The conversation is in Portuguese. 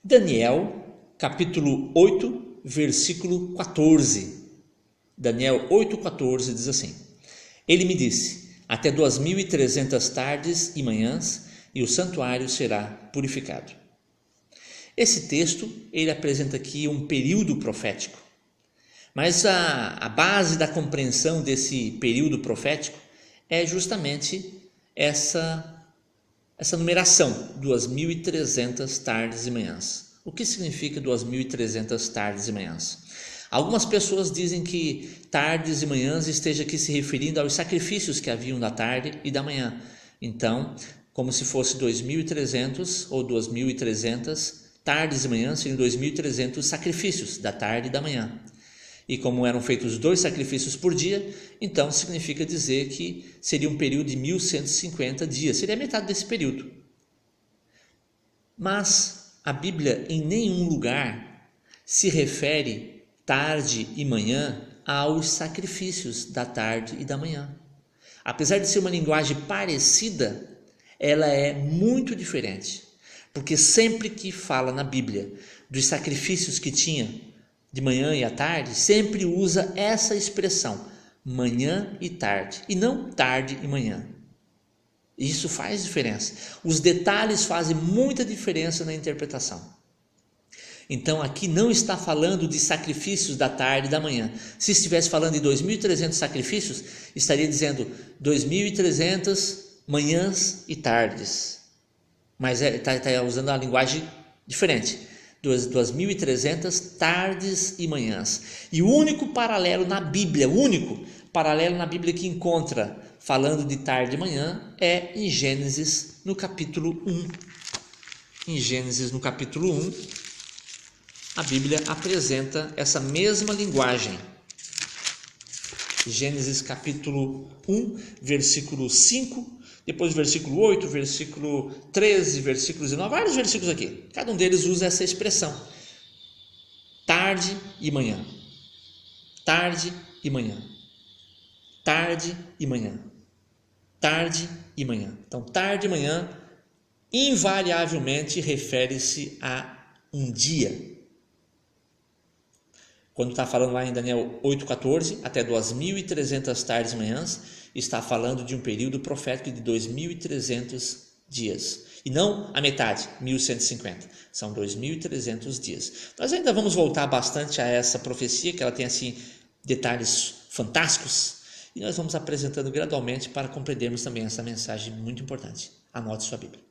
Daniel, capítulo 8, versículo 14. Daniel 8,14 diz assim: Ele me disse, até 2.300 tardes e manhãs, e o santuário será purificado. Esse texto, ele apresenta aqui um período profético, mas a base da compreensão desse período profético é justamente essa numeração, 2.300 tardes e manhãs. O que significa 2.300 tardes e manhãs? Algumas pessoas dizem que tardes e manhãs esteja aqui se referindo aos sacrifícios que haviam da tarde e da manhã. Então, como se fosse 2.300 ou 2.300 tardes e manhãs, seriam 2.300 sacrifícios da tarde e da manhã. E como eram feitos 2 sacrifícios por dia, então significa dizer que seria um período de 1.150 dias, seria metade desse período. Mas a Bíblia em nenhum lugar se refere tarde e manhã aos sacrifícios da tarde e da manhã. Apesar de ser uma linguagem parecida, ela é muito diferente, porque sempre que fala na Bíblia dos sacrifícios que tinha de manhã e à tarde, sempre usa essa expressão, manhã e tarde, e não tarde e manhã. Isso faz diferença. Os detalhes fazem muita diferença na interpretação. Então aqui não está falando de sacrifícios da tarde e da manhã. Se estivesse falando de 2.300 sacrifícios, estaria dizendo 2.300 manhãs e tardes. Mas está usando a linguagem diferente. 2.300 tardes e manhãs. E o único paralelo na Bíblia, que encontra falando de tarde e manhã é em Gênesis no capítulo 1. Em Gênesis no capítulo 1, a Bíblia apresenta essa mesma linguagem. Gênesis capítulo 1, versículo 5, depois versículo 8, versículo 13, versículo 19, vários versículos aqui. Cada um deles usa essa expressão. Tarde e manhã. Tarde e manhã. Tarde e manhã. Tarde e manhã. Então, tarde e manhã invariavelmente refere-se a um dia. Quando está falando lá em Daniel 8,14, até 2.300 tardes e manhãs, está falando de um período profético de 2.300 dias. E não a metade, 1.150. São 2.300 dias. Nós ainda vamos voltar bastante a essa profecia, que ela tem assim detalhes fantásticos. E nós vamos apresentando gradualmente para compreendermos também essa mensagem muito importante. Anote sua Bíblia.